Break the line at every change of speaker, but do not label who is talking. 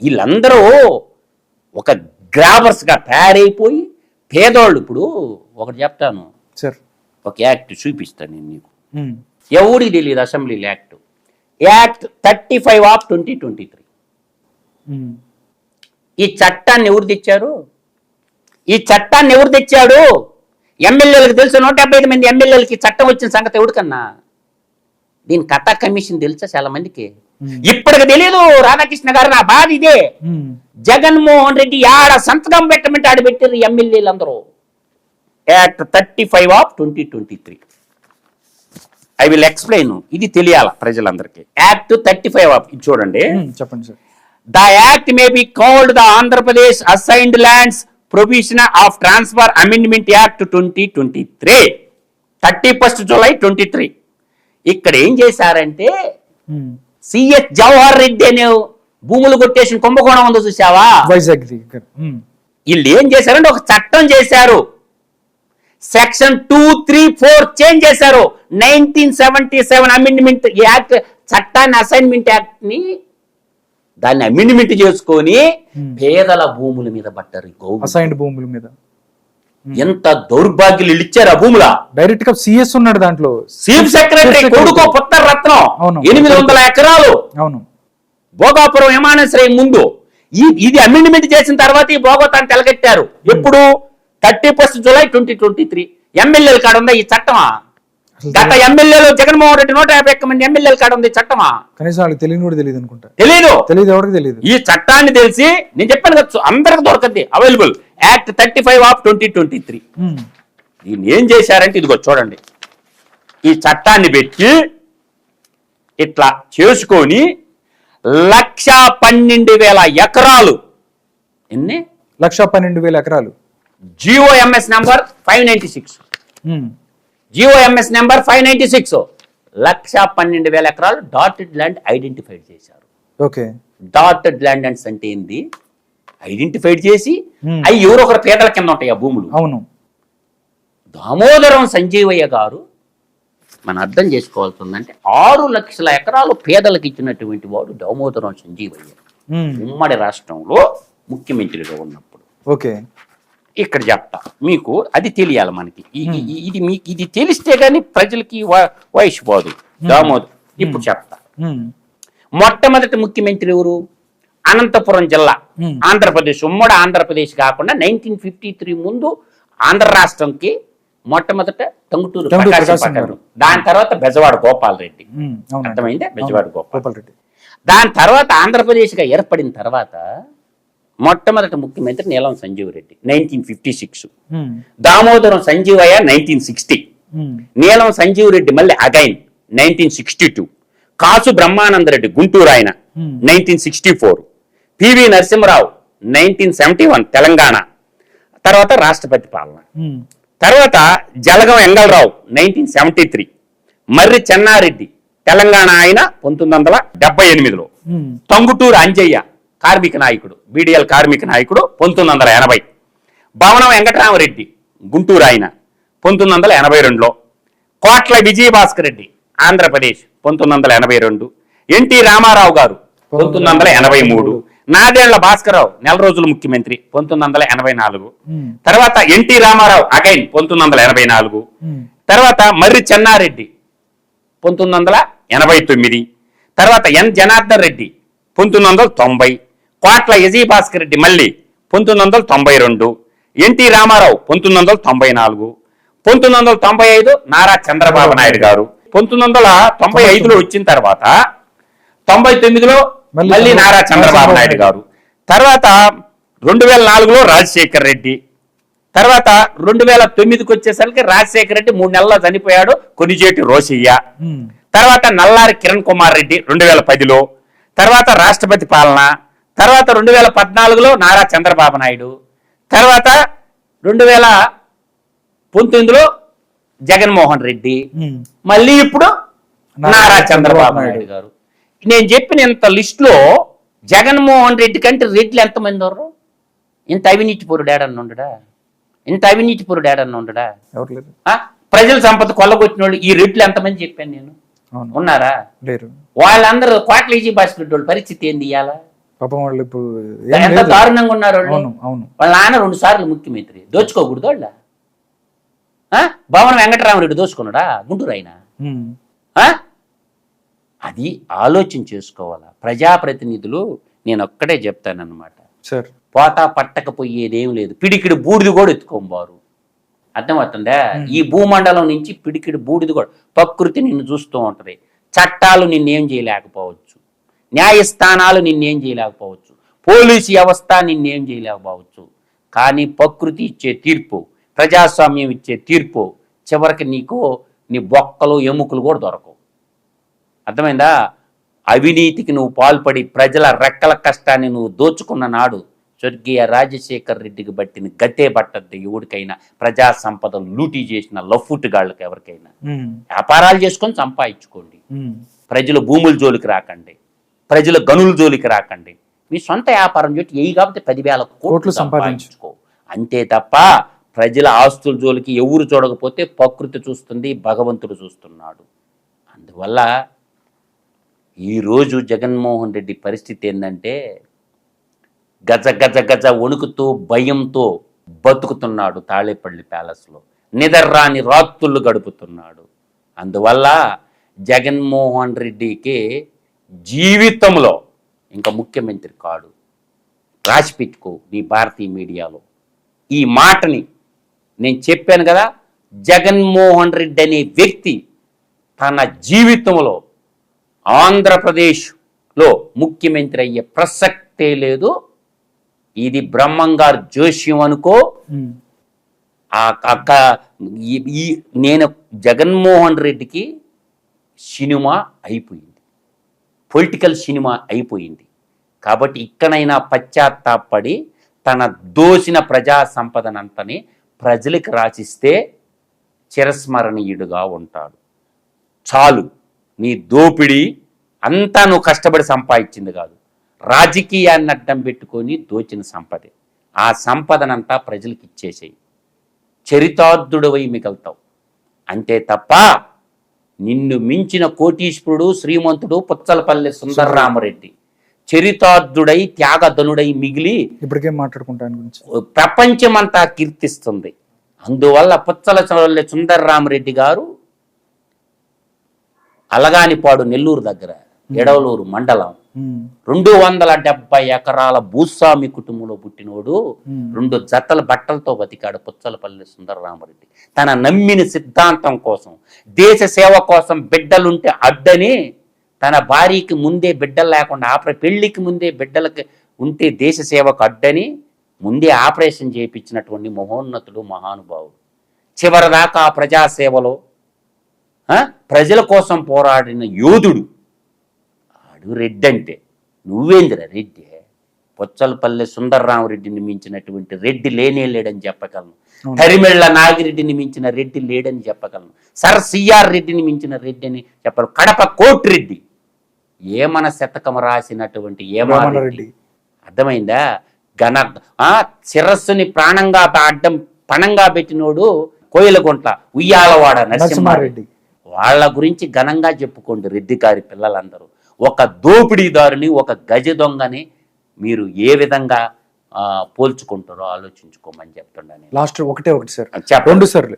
వీళ్ళందరూ ఒక గ్రాబర్స్గా తయారైపోయి పేదోళ్ళు. ఇప్పుడు ఒకటి చెప్తాను, ఒక యాక్ట్ చూపిస్తాను నేను నీకు. ఎవరికి తెలియదు అసెంబ్లీ యాక్ట్ 35/2023. ఈ చట్టాన్ని ఎవరు తెచ్చారు? ఎమ్మెల్యేలకు తెలుసు. 175 మంది ఎమ్మెల్యేలకి చట్టం వచ్చిన సంగతి ఎవరికన్నా? దీని కథా కమిషన్ తెలుసా చాలా మందికి? ఇప్పటికి తెలియదు. రాధాకృష్ణ గారు, నా బాధ ఇదే. జగన్మోహన్ రెడ్డి ఆడ సంతకం పెట్టమంటే ఆడ పెట్టారు ఎమ్మెల్యేలందరూ. యాక్ట్ 35/2023. I will explain. ఇది తెలియాల ప్రజలందరికీ. యాక్ట్ 35 ఇది చూడండి.
చెప్పండి sir.
The act may be called the Andhra Pradesh assigned lands provision of transfer amendment act 2023, 31 July 23. ఇక్కడ ఏం చేశారంటే సిఎస్ జవహర్ రెడ్డి అనే భూములు కొట్టేసిన కుంభకోణం ఉందో చూసావా?
వైజాగ్.
వీళ్ళు ఏం చేశారంటే ఒక చట్టం చేశారు. సెక్షన్ 234 చేంజ్ చేశారు. 1977 అమెండ్మెంట్ యాక్ట్ చట్టాన్ని, అసైన్మెంట్ యాక్ట్ ని దాన్ని అమెండ్మెంట్ చేసుకొని పేదల భూముల మీద పట్టారు.
అసైన్డ్ భూముల మీద
ఎంత దౌర్భాగ్యులు ఇచ్చారు ఆ భూముల.
డైరెక్ట్ గా సిఎస్ ఉన్నాడు దాంట్లో.
చీఫ్ సెక్రటరీ కొడుకో పుత్ర రత్నం 800 ఎకరాలు.
అవును.
భోగాపురం విమానాశ్రయం ముందు ఇది అమెండ్మెంట్ చేసిన తర్వాత ఈ భోగోతాన్ని తెలగెట్టారు. ఎప్పుడు? 31 జూలై 2023. ఎమ్మెల్యేల కాడ ఉందా ఈ చట్టమా? గత ఎమ్మెల్యేలు జగన్మోహన్ రెడ్డి 151 మంది ఎమ్మెల్యేల కాడ ఉంది చట్టమా?
కనీసం వాళ్ళకి తెలియని కూడా తెలియదు అనుకుంటా.
తెలియదు.
ఎవరికి తెలియదు
ఈ చట్టాన్ని తెలిసి నేను చెప్పాను కదా, అందరికి దొరకద్ది. Available act 35/2023. దీన్ని ఏం చేశారంటే ఇదిగో చూడండి. ఈ చట్టాన్ని పెట్టి ఇట్లా చేసుకొని 1,12,000 ఎకరాలు. ఎన్ని?
1,12,000 ఎకరాలు.
GOMS number 596. GOMS number 596. 1,12,000 ఎకరాలు డాటెడ్ ల్యాండ్ ఐడెంటిఫైడ్ చేశారు.
ఓకే.
డాటెడ్ ల్యాండ్ అంటే ఏంది? ఐడెంటిఫైడ్ చేసి అవి ఎవరో ఒకరు పేదల కింద ఉంటాయి ఆ భూములు.
అవును.
దామోదరం సంజీవయ్య గారు మనం అర్థం చేసుకోవాల్సిందంటే 6 లక్షల ఎకరాలు పేదలకు ఇచ్చినటువంటి వాడు దామోదరం సంజీవయ్య. ఉమ్మడి రాష్ట్రంలో ముఖ్యమంత్రిగా ఉన్నప్పుడు.
ఓకే.
ఇక్కడ చెప్తా మీకు, అది తెలియాలి మనకి. ఇది మీకు ఇది తెలిస్తే గానీ ప్రజలకి వయసు పోదు. దామోదర్ ఇప్పుడు చెప్తా. మొట్టమొదటి ముఖ్యమంత్రి ఎవరు? అనంతపురం జిల్లా, ఆంధ్రప్రదేశ్. ఉమ్మడి ఆంధ్రప్రదేశ్ కాకుండా 1953 ముందు ఆంధ్ర రాష్ట్రంకి మొట్టమొదట టంగుటూరు ప్రకాశం. దాని తర్వాత బెజవాడ గోపాల్ రెడ్డి. అర్థమైందే? బెజవాడ గోపాల్ రెడ్డి. దాని తర్వాత ఆంధ్రప్రదేశ్ గా ఏర్పడిన తర్వాత మొట్టమొదటి ముఖ్యమంత్రి నీలం సంజీవ్ రెడ్డి 1956. దామోదరం సంజీవయ్య 1960. నీలం సంజీవ్ రెడ్డి మళ్ళీ అగైన్ 1962. కాసు బ్రహ్మానందరెడ్డి గుంటూరు ఆయన 1964. పివి నరసింహరావు 1971 తెలంగాణ. తర్వాత రాష్ట్రపతి పాలన. తర్వాత జలగం ఎంగళరావు 1973. మర్రి చెన్నారెడ్డి తెలంగాణ ఆయన 1978లో. టంగుటూరు అంజయ్య కార్మిక నాయకుడు, బీడీఎల్ కార్మిక నాయకుడు 1980. భవనం వెంకటరామరెడ్డి గుంటూరు ఆయన 1982లో. కోట్ల విజయభాస్కర్ రెడ్డి ఆంధ్రప్రదేశ్ 1982. ఎన్టీ రామారావు గారు 1983. నాదేళ్ల భాస్కరరావు నెల రోజులు ముఖ్యమంత్రి 1984. తర్వాత ఎన్టీ రామారావు అగైన్ 1984. తర్వాత మర్రి చెన్నారెడ్డి 1989. తర్వాత ఎన్ జనార్దన్ రెడ్డి 1990. కోట్ల విజయభాస్కర్ రెడ్డి మళ్ళీ 1992. ఎన్టీ రామారావు 1994. 1995 నారా చంద్రబాబు నాయుడు గారు. 1995లో వచ్చిన తర్వాత 99లో మళ్ళీ నారా చంద్రబాబు నాయుడు గారు. తర్వాత 2004లో రాజశేఖర్ రెడ్డి. తర్వాత 2009కి వచ్చేసరికి రాజశేఖర్ రెడ్డి 3 నెలల్లో చనిపోయాడు. కొనిజేటి రోషయ్య. తర్వాత నల్లారి కిరణ్ కుమార్ రెడ్డి 2010లో. తర్వాత రాష్ట్రపతి పాలన. తర్వాత 2014లో నారా చంద్రబాబు నాయుడు. తర్వాత 2019లో జగన్మోహన్ రెడ్డి. మళ్ళీ ఇప్పుడు నారా చంద్రబాబు నాయుడు గారు. నేను చెప్పిన ఇంత లిస్ట్ లో జగన్మోహన్ రెడ్డి కంటే రెడ్లు ఎంతమంది ఉన్నారు? ఇంత అవినీతి పొరుడు ఏడన్నా ఉండడా? ప్రజల సంపద కొల్లగొట్టిన వాళ్ళు ఈ రెడ్లు ఎంతమంది చెప్పాను నేను? ఉన్నారా? వాళ్ళందరూ కోట్ల ఈజీ భాష రెడ్డి వాళ్ళ పరిస్థితి ఏంది ఇయ్యాలా?
పాపం వాళ్ళు ఇప్పుడు ఏం
ఎంత
లేదు.
దారుణంగా ఉన్నారు వాళ్ళు.
అవును అవును
వాళ్ళ నాన్న 2 సార్లు ముఖ్యమంత్రి. దోచుకోకూడదు వాళ్ళ. భవన వెంకటరామరెడ్డి దోచుకున్నాడా గుంటూరు ఆయన?
ఉమ్.
ఆ? అది ఆలోచన చేసుకోవాలా ప్రజాప్రతినిధులు. నేను ఒక్కడే చెప్తానన్నమాట,
సార్
పోతా పట్టకపోయేదేం లేదు. పిడికిడి బూడిది కూడా ఎత్తుకోబారు. అర్థమవుతుందా? ఈ భూమండలం నుంచి పిడికిడి బూడిది కూడా. ప్రకృతి నిన్ను చూస్తూ ఉంటది. చట్టాలు నిన్నేం చేయలేకపోవచ్చు, న్యాయస్థానాలు నిన్నేం చేయలేకపోవచ్చు, పోలీసు వ్యవస్థ నిన్నేం చేయలేకపోవచ్చు. కానీ ప్రకృతి ఇచ్చే తీర్పు, ప్రజాస్వామ్యం ఇచ్చే తీర్పు చివరికి నీకు నీ బొక్కలు ఎముకలు కూడా దొరకవు. అర్థమైందా? అవినీతికి నువ్వు పాల్పడి ప్రజల రెక్కల కష్టాన్ని నువ్వు దోచుకున్న నాడు స్వర్గీయ రాజశేఖర్ రెడ్డికి బట్టిన గట్టే పట్టద్దు ఎవరికైనా. ప్రజా సంపదలు లూటీ చేసిన లఫ్ఫుట్టుగాళ్ళకి ఎవరికైనా. వ్యాపారాలు చేసుకొని సంపాదించుకోండి. ప్రజల భూముల జోలికి రాకండి, ప్రజల గనుల జోలికి రాకండి. మీ సొంత వ్యాపారం చేసి వెయ్యి కాబట్టి 10,000 కోట్లు సంపాదించుకో. అంతే తప్ప ప్రజల ఆస్తుల జోలికి ఎవరు చూడకపోతే ప్రకృతి చూస్తుంది, భగవంతుడు చూస్తున్నాడు. అందువల్ల ఈరోజు జగన్మోహన్ రెడ్డి పరిస్థితి ఏంటంటే గజ గజ గజ వణుకుతూ భయంతో బతుకుతున్నాడు. తాళేపల్లి ప్యాలెస్లో నిద్రరాని రాత్రులు గడుపుతున్నాడు. అందువల్ల జగన్మోహన్ రెడ్డికి జీవితంలో ఇంకా ముఖ్యమంత్రి కాడు. రాసి పెట్టుకో నీ భారతీయ మీడియాలో ఈ మాటని. నేను చెప్పాను కదా, జగన్మోహన్ రెడ్డి అనే వ్యక్తి తన జీవితంలో ఆంధ్రప్రదేశ్లో ముఖ్యమంత్రి అయ్యే ప్రసక్తే లేదు. ఇది బ్రహ్మంగారు జోష్యం అనుకో. నేను జగన్మోహన్ రెడ్డికి సినిమా అయిపోయింది, పొలిటికల్ సినిమా అయిపోయింది. కాబట్టి ఇక్కడైనా పశ్చాత్తాపడి తన దోసిన ప్రజా సంపదనంతని ప్రజలకు రాసిస్తే చిరస్మరణీయుడుగా ఉంటాడు. చాలు. నీ దోపిడీ అంతా నువ్వు కష్టపడి సంపాదించింది కాదు, రాజకీయాన్ని అడ్డం పెట్టుకొని దోచిన సంపదే. ఆ సంపదనంతా ప్రజలకు ఇచ్చేసేయి, చరితార్థుడవై మిగులుతావు. అంతే తప్ప నిన్ను మించిన కోటీశ్వరుడు శ్రీమంతుడు పుచ్చలపల్లి సుందరరామరెడ్డి చరితార్థుడై త్యాగధనుడై మిగిలి
ఇప్పటికేం మాట్లాడుకుంటాను గురించి
ప్రపంచమంతా కీర్తిస్తుంది. అందువల్ల పుచ్చలపల్లి సుందరరామరెడ్డి గారు అలగానిపాడు నెల్లూరు దగ్గర ఎడవలూరు మండలం 270 ఎకరాల భూస్వామి కుటుంబంలో పుట్టినోడు 2 జతల బట్టలతో బతికాడు పుచ్చలపల్లి సుందరరామరెడ్డి. తన నమ్మిన సిద్ధాంతం కోసం, దేశ సేవ కోసం బిడ్డలుంటే అడ్డని తన భార్యకి ముందే బిడ్డలు లేకుండా పెళ్లికి ముందే బిడ్డలకి ఉంటే దేశ సేవకు అడ్డని ముందే ఆపరేషన్ చేయించినటువంటి మహోన్నతుడు, మహానుభావుడు. చివరిదాకా ఆ ప్రజాసేవలో ప్రజల కోసం పోరాడిన యోధుడు ఆడు రెడ్డి. అంటే నువ్వేందిరా రెడ్డి? పుచ్చలపల్లి సుందరరామరెడ్డిని మించినటువంటి రెడ్డి లేనే లేడని చెప్పగలను. తరిమెళ్ల నాగిరెడ్డిని మించిన రెడ్డి లేడని చెప్పగలను. సర్ సిఆర్ రెడ్డిని మించిన రెడ్డి అని చెప్పగలను. కడప కోటిరెడ్డి ఏమన శతకం రాసినటువంటి ఏమారెడ్డి. అర్థమైందా? శిరస్సుని ప్రాణంగా అడ్డం పణంగా పెట్టినోడు కోయిలగుంట్ల ఉయ్యాలవాడ నరసింహారెడ్డి. వాళ్ళ గురించి ఘనంగా చెప్పుకోండి రెడ్డి గారి పిల్లలందరూ. ఒక దోపిడీదారుని, ఒక గజ దొంగని మీరు ఏ విధంగా పోల్చుకుంటారో ఆలోచించుకోమని చెప్తుండని.
లాస్ట్ ఒకటే ఒకటి సార్,
చెప్పండి.
2 సార్లు